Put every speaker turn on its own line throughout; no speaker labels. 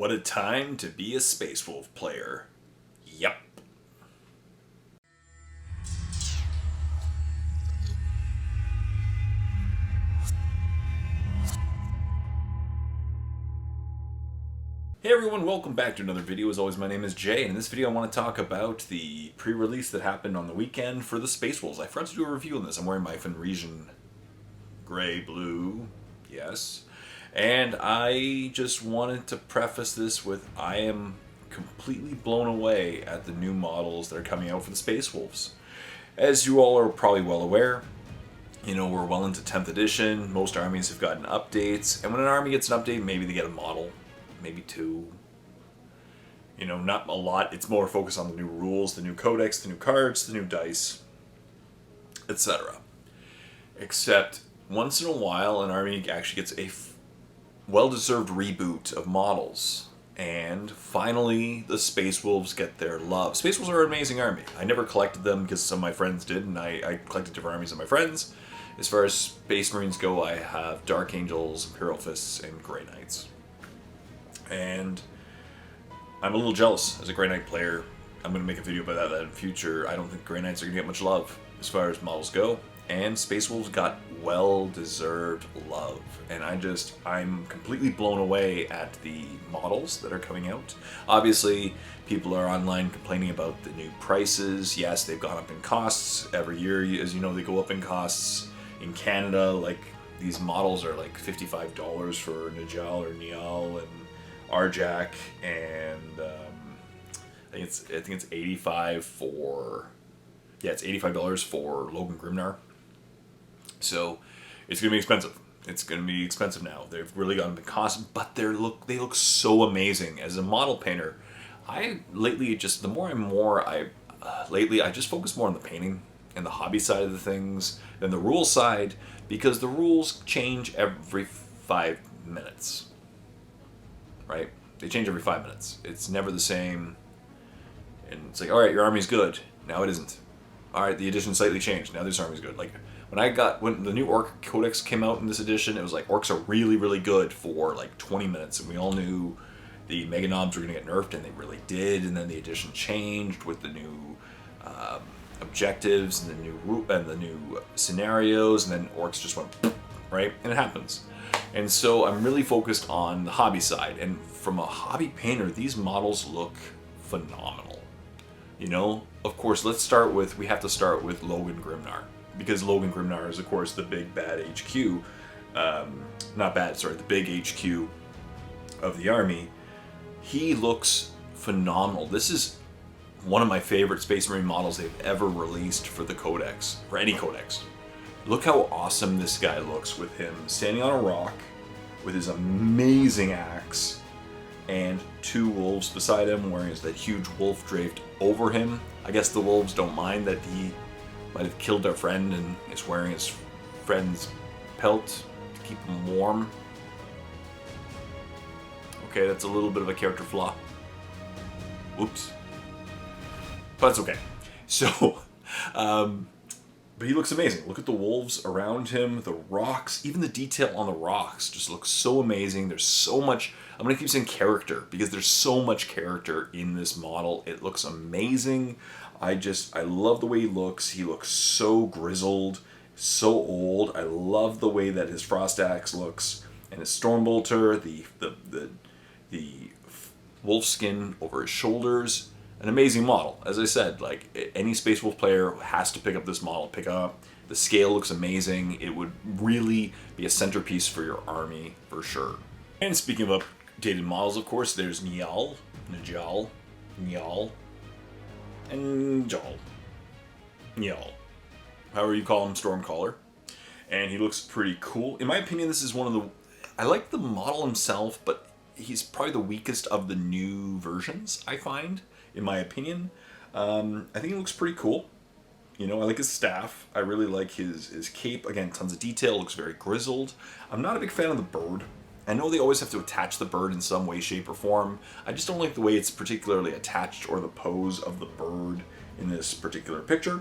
What a time to be a Space Wolf player. Yep. Hey everyone, welcome back to another video. As always, my name is Jay, and in this video I want to talk about the pre-release that happened on the weekend for the Space Wolves. I forgot to do a review on this. I'm wearing my Fenrisian gray, blue, yes. And I just wanted to preface this with I am completely blown away at the new models that are coming out for the Space Wolves. As you all are probably well aware, you know, we're well into 10th edition. Most armies have gotten updates, and when an army gets an update, maybe they get a model. Maybe two. You know, not a lot. It's more focused on the new rules, the new codex, the new cards, the new dice, etc. Except once in a while, an army actually gets a well-deserved reboot of models. And finally, the Space Wolves get their love. Space Wolves are an amazing army. I never collected them because some of my friends did, and I collected different armies of my friends. As far as Space Marines go, I have Dark Angels, Imperial Fists, and Grey Knights. And I'm a little jealous as a Grey Knight player. I'm going to make a video about that in the future. I don't think Grey Knights are going to get much love as far as models go. And Space Wolves got well-deserved love. And I'm completely blown away at the models that are coming out. Obviously, people are online complaining about the new prices. Yes, they've gone up in costs. Every year, as you know, they go up in costs. In Canada, like, these models are like $55 for Najal or Niall and Arjak, and I think it's $85 for it's $85 for Logan Grimnar. So it's gonna be expensive. It's gonna be expensive now. They've really gone up in cost, but they look so amazing. As a model painter, I just focus more on the painting and the hobby side of the things than the rule side, because the rules change every 5 minutes. Right? They change every 5 minutes. It's never the same. And it's like, alright, your army's good. Now it isn't. Alright, the edition slightly changed. Now this army's good. Like, when the new Orc Codex came out in this edition, it was like, Orcs are really, really good for like 20 minutes. And we all knew the Mega Knobs were going to get nerfed, and they really did. And then the edition changed with the new objectives and the new scenarios, and then Orcs just went, right? And it happens. And so I'm really focused on the hobby side, and from a hobby painter, these models look phenomenal. You know, of course, we have to start with Logan Grimnar, because Logan Grimnar is, of course, the big bad HQ, the big HQ of the army. He looks phenomenal. This is one of my favorite Space Marine models they've ever released for the Codex, for any Codex. Look how awesome this guy looks with him standing on a rock with his amazing axe and two wolves beside him wearing that huge wolf draped over him. I guess the wolves don't mind that he might have killed their friend and is wearing his friend's pelt to keep him warm. Okay, that's a little bit of a character flaw. Oops. But it's okay. So, but he looks amazing. Look at the wolves around him, the rocks, even the detail on the rocks just looks so amazing. There's so much, I'm going to keep saying character, because there's so much character in this model. It looks amazing. I love the way he looks. He looks so grizzled, so old. I love the way that his Frost Axe looks, and his Stormbolter, the wolf skin over his shoulders. An amazing model. As I said, like, any Space Wolf player has to pick up this model. Pick up. The scale looks amazing. It would really be a centerpiece for your army, for sure. And speaking of updated models, of course, there's Niall, and Jal. However you call him, Stormcaller. And he looks pretty cool. In my opinion, this is I like the model himself, but he's probably the weakest of the new versions, I find. In my opinion, I think he looks pretty cool. You know, I like his staff. I really like his cape. Again, tons of detail. Looks very grizzled. I'm not a big fan of the bird. I know they always have to attach the bird in some way, shape, or form. I just don't like the way it's particularly attached or the pose of the bird in this particular picture.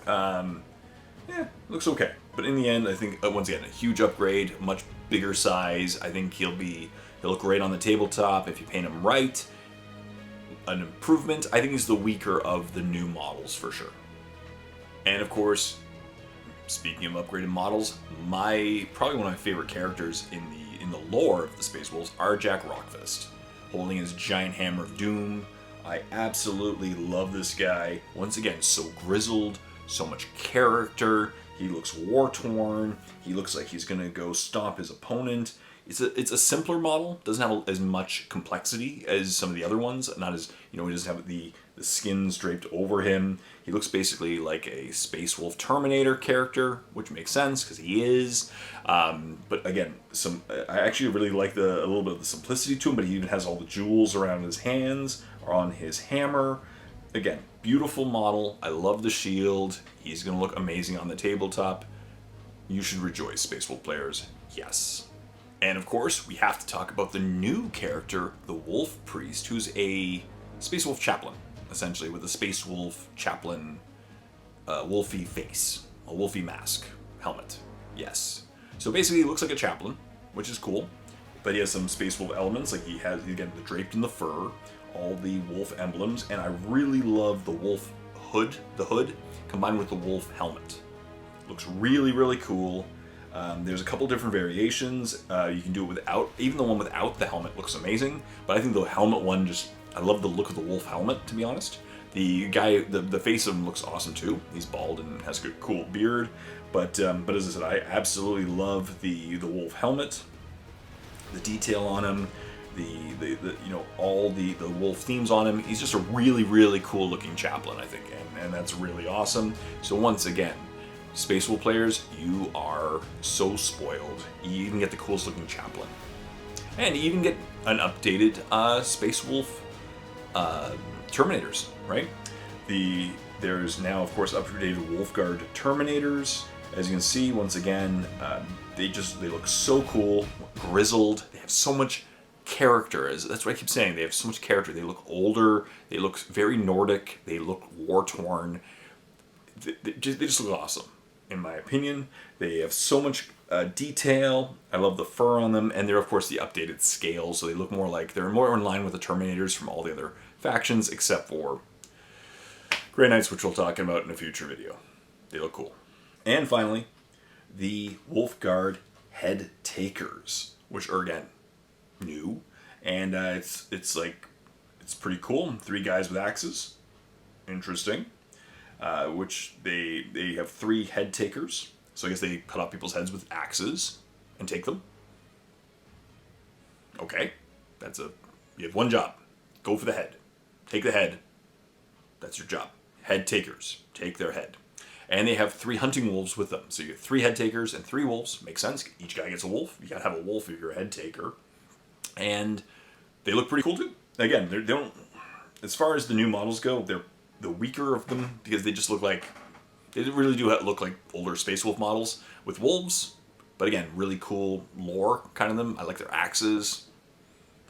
Looks okay. But in the end, I think, once again, a huge upgrade, much bigger size. I think he'll be He'll look great on the tabletop if you paint him right. An improvement. I think he's the weaker of the new models for sure. And of course, speaking of upgraded models, probably one of my favorite characters in the lore of the Space Wolves are Jack Rockfist, holding his giant hammer of doom. I absolutely love this guy. Once again, so grizzled, so much character. He looks war-torn. He looks like he's gonna go stomp his opponent. It's a simpler model. Doesn't have as much complexity as some of the other ones. Not as, he doesn't have the skins draped over him. He looks basically like a Space Wolf Terminator character, which makes sense because he is. But again, I actually really like a little bit of the simplicity to him. But he even has all the jewels around his hands or on his hammer. Again, beautiful model. I love the shield. He's gonna look amazing on the tabletop. You should rejoice, Space Wolf players. Yes. And of course, we have to talk about the new character, the Wolf Priest, who's a Space Wolf chaplain, essentially, with a Space Wolf chaplain wolfy face, a wolfy mask, helmet. Yes. So basically, he looks like a chaplain, which is cool, but he has some Space Wolf elements, like again, the draped in the fur, all the wolf emblems, and I really love the wolf hood, combined with the wolf helmet. Looks really, really cool. There's a couple different variations. You can do it without, even the one without the helmet looks amazing, but I think the helmet one I love the look of the wolf helmet, to be honest. The guy, the face of him looks awesome too. He's bald and has a good, cool beard, but as I said, I absolutely love the wolf helmet, the detail on him, all the wolf themes on him. He's just a really, really cool looking chaplain, I think, and that's really awesome. So once again, Space Wolf players, you are so spoiled. You even get the coolest looking chaplain. And you even get an updated Space Wolf Terminators, right? There's now, of course, updated Wolfguard Terminators. As you can see, once again, they look so cool, grizzled. They have so much character. That's what I keep saying. They have so much character. They look older. They look very Nordic. They look war-torn. They just look awesome. In my opinion, they have so much detail. I love the fur on them, and they're of course the updated scale, so they look they're more in line with the Terminators from all the other factions, except for Grey Knights, which we'll talk about in a future video. They look cool. And finally, the Wolfguard Head Takers, which are again new, and it's pretty cool. 3 guys with axes, interesting. Which they have 3 head takers. So I guess they cut off people's heads with axes and take them. Okay, you have one job. Go for the head. Take the head. That's your job. Head takers. Take their head. And they have 3 hunting wolves with them. So you have 3 head takers and 3 wolves. Makes sense. Each guy gets a wolf. You gotta have a wolf if you're a head taker. And they look pretty cool too. Again, they don't, as far as the new models go, they're the weaker of them because they just look like, they really do look like older Space Wolf models with wolves, but again, really cool lore kind of them. I like their axes.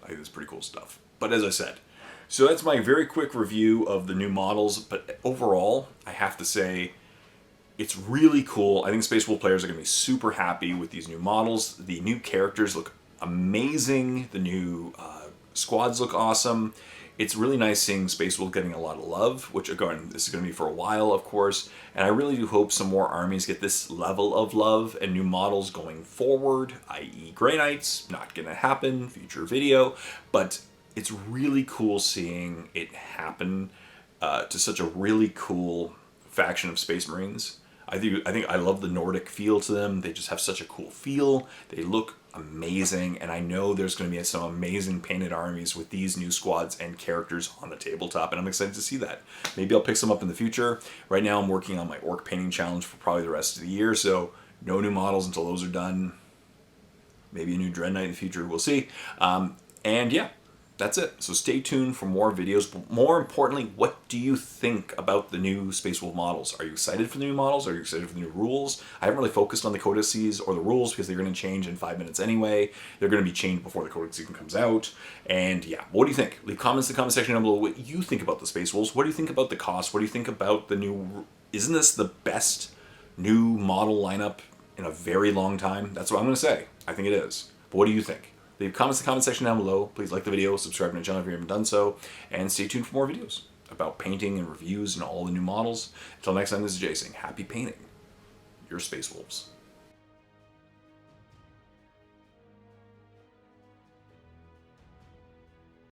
I think it's pretty cool stuff. But as I said, so that's my very quick review of the new models, but overall, I have to say, it's really cool. I think Space Wolf players are going to be super happy with these new models. The new characters look amazing. The new squads look awesome. It's really nice seeing Space Wolf getting a lot of love, which again, this is going to be for a while, of course, and I really do hope some more armies get this level of love and new models going forward, i.e. Grey Knights. Not going to happen, future video, but it's really cool seeing it happen to such a really cool faction of Space Marines. I think I love the Nordic feel to them. They just have such a cool feel. They look amazing, and I know there's going to be some amazing painted armies with these new squads and characters on the tabletop, and I'm excited to see that. Maybe I'll pick some up in the future. Right now I'm working on my orc painting challenge for probably the rest of the year, so no new models until those are done. Maybe a new Dread Knight in the future, we'll see. And yeah, that's it. So stay tuned for more videos. But more importantly, what do you think about the new Space Wolf models? Are you excited for the new models? Are you excited for the new rules? I haven't really focused on the codices or the rules because they're going to change in 5 minutes anyway. They're going to be changed before the codex even comes out. And yeah, what do you think? Leave comments in the comment section down below what you think about the Space Wolves. What do you think about the cost? What do you think about the new... Isn't this the best new model lineup in a very long time? That's what I'm going to say. I think it is. But what do you think? Leave comments in the comment section down below. Please like the video, subscribe to my channel if you haven't done so, and stay tuned for more videos about painting and reviews and all the new models. Until next time, this is Jay saying happy painting. Your Space Wolves.